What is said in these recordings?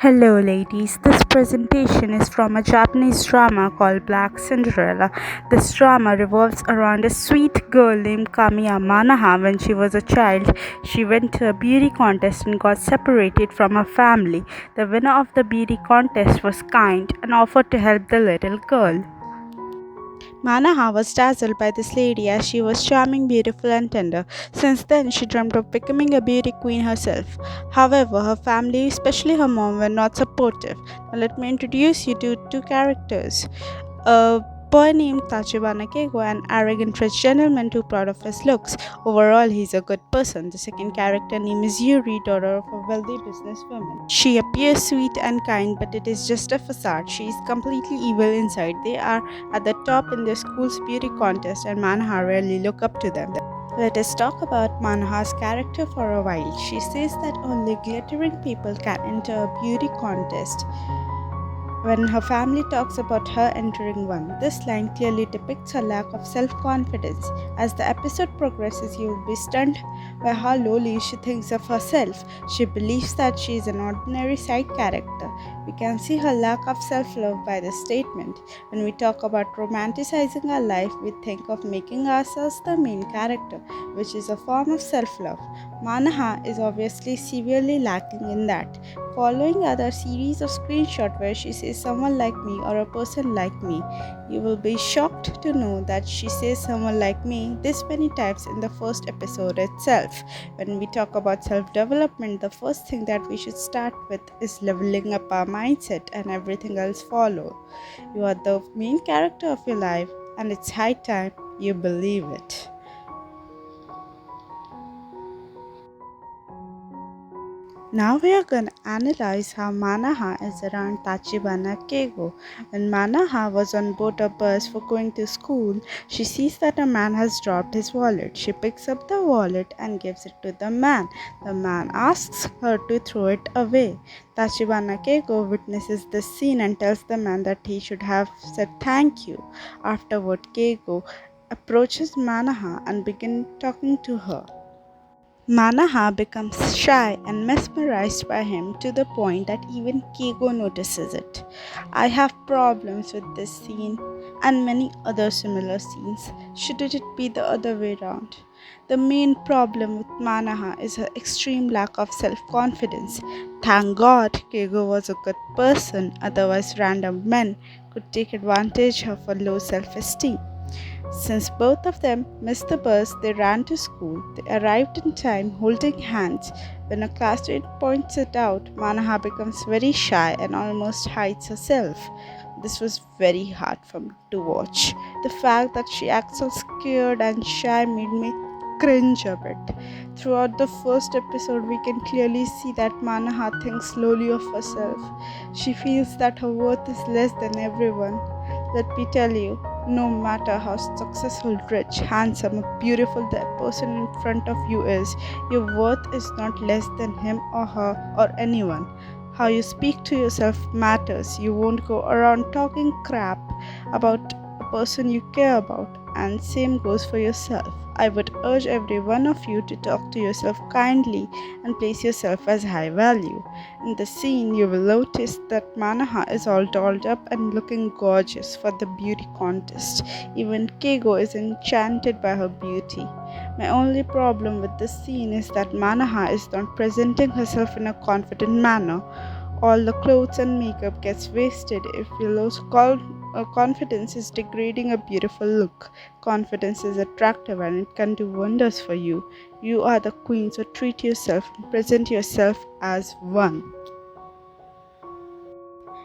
Hello, ladies. This presentation is from a Japanese drama called Black Cinderella. This drama revolves around a sweet girl named Kamiya Manaha. When she was a child, she went to a beauty contest and got separated from her family. The winner of the beauty contest was kind and offered to help the little girl. Manaha was dazzled by this lady as she was charming, beautiful, and tender. Since then, she dreamt of becoming a beauty queen herself. However, her family, especially her mom, were not supportive. Now, let me introduce you to two characters. A boy named Tachibana Keigo, an arrogant rich gentleman too proud of his looks. Overall, he's a good person. The second character name is Yuri, daughter of a wealthy businesswoman. She appears sweet and kind, but it is just a facade. She is completely evil inside. They are at the top in their school's beauty contest, and Manaha rarely look up to them. Let us talk about Manaha's character for a while. She says that only glittering people can enter a beauty contest when her family talks about her entering one. This line clearly depicts her lack of self confidence. As the episode progresses, you will be stunned by how lowly she thinks of herself. She believes that she is an ordinary side character. We can see her lack of self love by this statement. When we talk about romanticizing our life, we think of making ourselves the main character, which is a form of self love. Manaha is obviously severely lacking in that. Following are the series of screenshots where she says someone like me or a person like me. You will be shocked to know that she says someone like me this many times in the first episode itself. When we talk about self-development, the first thing that we should start with is leveling up our mindset and everything else follow. You are the main character of your life and it's high time you believe it. Now we are going to analyze how Manaha is around Tachibana Keigo. When Manaha was on board a bus for going to school, she sees that a man has dropped his wallet. She picks up the wallet and gives it to the man. The man asks her to throw it away. Tachibana Keigo witnesses this scene and tells the man that he should have said thank you. Afterward, Keigo approaches Manaha and begins talking to her. Manaha becomes shy and mesmerized by him to the point that even Keigo notices it. I have problems with this scene and many other similar scenes. Shouldn't it be the other way around? The main problem with Manaha is her extreme lack of self confidence. Thank God Keigo was a good person, otherwise, random men could take advantage of her low self esteem. Since both of them missed the bus, they ran to school. They arrived in time, holding hands. When a classmate points it out, Manaha becomes very shy and almost hides herself. This was very hard for me to watch. The fact that she acts so scared and shy made me cringe a bit. Throughout the first episode, we can clearly see that Manaha thinks lowly of herself. She feels that her worth is less than everyone. Let me tell you, no matter how successful, rich, handsome, or beautiful the person in front of you is, your worth is not less than him or her or anyone. How you speak to yourself matters. You won't go around talking crap about a person you care about, and same goes for yourself. I would urge every one of you to talk to yourself kindly and place yourself as high value. In the scene, you will notice that Manaha is all dolled up and looking gorgeous for the beauty contest. Even Keigo is enchanted by her beauty. My only problem with this scene is that Manaha is not presenting herself in a confident manner. All the clothes and makeup gets wasted if you lose confidence is degrading a beautiful look. Confidence is attractive and it can do wonders for you. You are the queen, so treat yourself and present yourself as one.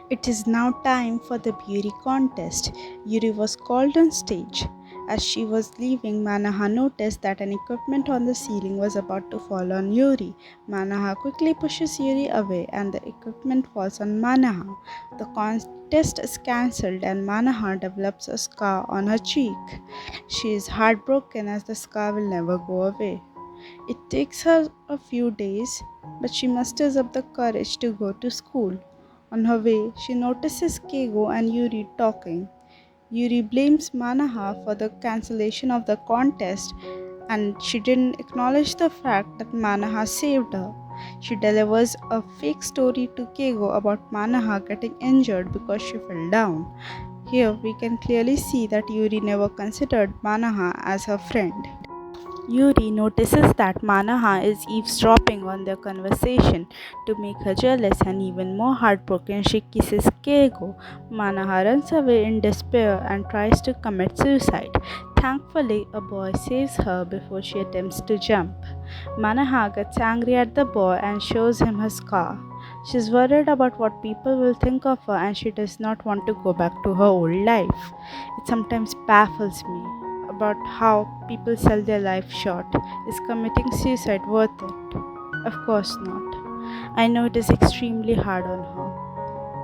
It is now time for the beauty contest. Yuri was called on stage. As she was leaving, Manaha noticed that an equipment on the ceiling was about to fall on Yuri. Manaha quickly pushes Yuri away and the equipment falls on Manaha. The contest is cancelled and Manaha develops a scar on her cheek. She is heartbroken as the scar will never go away. It takes her a few days, but she musters up the courage to go to school. On her way, she notices Keigo and Yuri talking. Yuri blames Manaha for the cancellation of the contest and she didn't acknowledge the fact that Manaha saved her. She delivers a fake story to Keigo about Manaha getting injured because she fell down. Here we can clearly see that Yuri never considered Manaha as her friend. Yuri notices that Manaha is eavesdropping on their conversation. To make her jealous and even more heartbroken, she kisses Keigo. Manaha runs away in despair and tries to commit suicide. Thankfully, a boy saves her before she attempts to jump. Manaha gets angry at the boy and shows him her scar. She's worried about what people will think of her and she does not want to go back to her old life. It sometimes baffles me about how people sell their life short. Is committing suicide worth it? Of course not. I know it is extremely hard on her.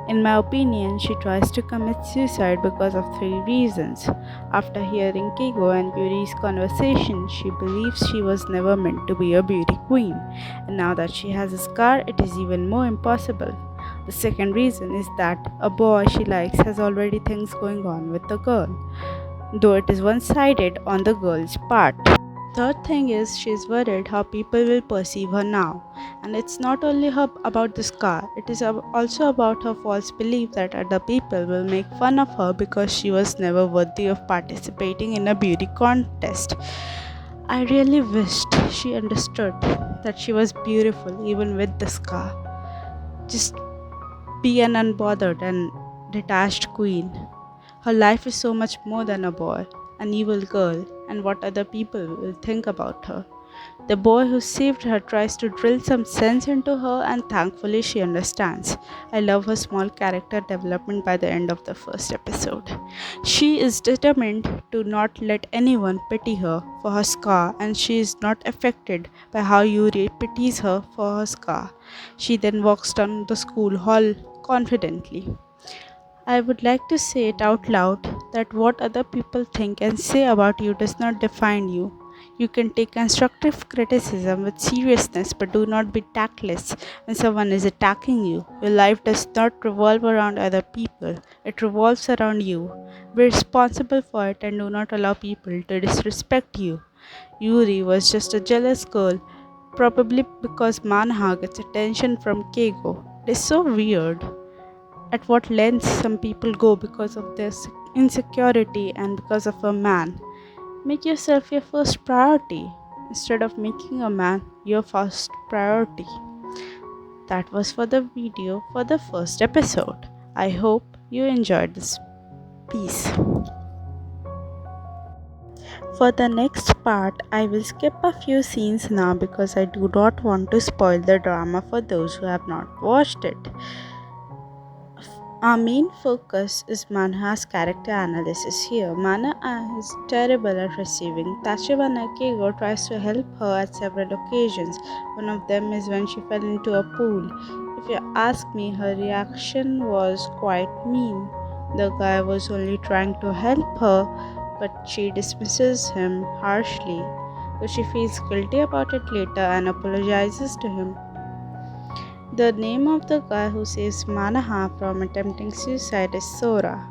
In my opinion, she tries to commit suicide because of three reasons. After hearing Keigo and Yuri's conversation, she believes she was never meant to be a beauty queen, and now that she has a scar, it is even more impossible. The second reason is that a boy she likes has already things going on with the girl, though it is one sided on the girl's part. Third thing is she's worried how people will perceive her now. And it's not only her about the scar, it is also about her false belief that other people will make fun of her because she was never worthy of participating in a beauty contest. I really wished she understood that she was beautiful even with the scar. Just be an unbothered and detached queen. Her life is so much more than a boy, an evil girl, and what other people will think about her. The boy who saved her tries to drill some sense into her, and thankfully she understands. I love her small character development by the end of the first episode. She is determined to not let anyone pity her for her scar, and she is not affected by how Yuri pities her for her scar. She then walks down the school hall confidently. I would like to say it out loud that what other people think and say about you does not define you. You can take constructive criticism with seriousness, but do not be tactless when someone is attacking you. Your life does not revolve around other people, it revolves around you. Be responsible for it and do not allow people to disrespect you. Yuri was just a jealous girl, probably because Manha gets attention from Keigo. It is so weird at what lengths some people go because of their insecurity and because of a man. Make yourself your first priority instead of making a man your first priority. That was for the video for the first episode. I hope you enjoyed this piece. For the next part, I will skip a few scenes now because I do not want to spoil the drama for those who have not watched it. Our main focus is Manha's character analysis here. Mana is terrible at receiving. Tachibana Keigo tries to help her at several occasions. One of them is when she fell into a pool. If you ask me, her reaction was quite mean. The guy was only trying to help her, but she dismisses him harshly. So she feels guilty about it later and apologizes to him. The name of the guy who saves Manaha from attempting suicide is Sora.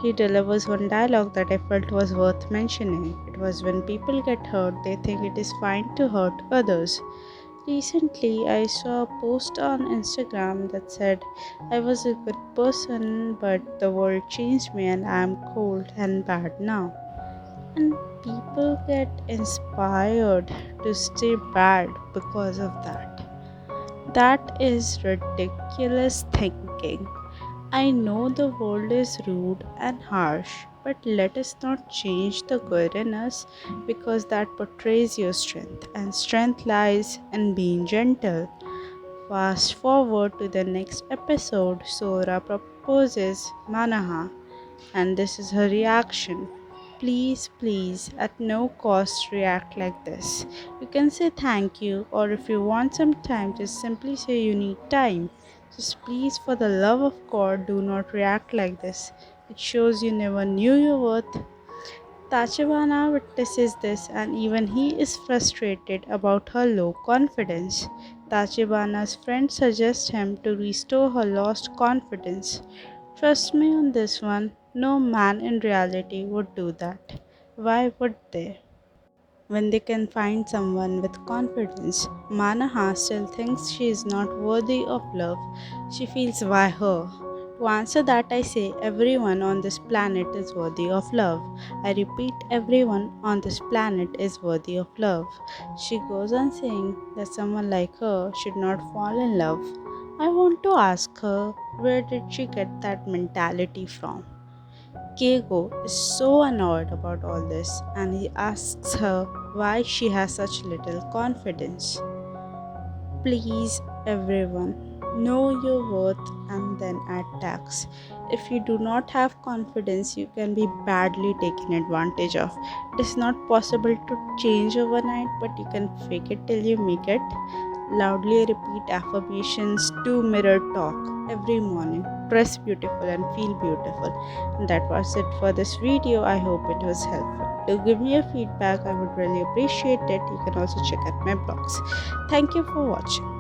He delivers one dialogue that I felt was worth mentioning. It was when people get hurt, they think it is fine to hurt others. Recently, I saw a post on Instagram that said, I was a good person, but the world changed me and I am cold and bad now. And people get inspired to stay bad because of that. That is ridiculous thinking. I know the world is rude and harsh, but let us not change the good in us because that portrays your strength, and strength lies in being gentle. Fast forward to the next episode, Sora proposes Manaha, and this is her reaction. Please, please, at no cost react like this. You can say thank you, or if you want some time, just simply say you need time. Just please, for the love of God, do not react like this. It shows you never knew your worth. Tachibana witnesses this, and even he is frustrated about her low confidence. Tachibana's friend suggests him to restore her lost confidence. Trust me on this one, no man in reality would do that. Why would they? when they can find someone with confidence. Manaha still thinks she is not worthy of love. She feels why her? To answer that, I say everyone on this planet is worthy of love. I repeat, everyone on this planet is worthy of love. She goes on saying that someone like her should not fall in love. I want to ask her, where did she get that mentality from? Keiko is so annoyed about all this and he asks her why she has such little confidence. Please, everyone, know your worth and then add tax. If you do not have confidence, you can be badly taken advantage of. It is not possible to change overnight, but you can fake it till you make it. Loudly repeat affirmations, do mirror talk every morning. Dress beautiful and feel beautiful. And that was it for this video. I hope it was helpful. Do give me your feedback. I would really appreciate it. You can also check out my blogs. Thank you for watching.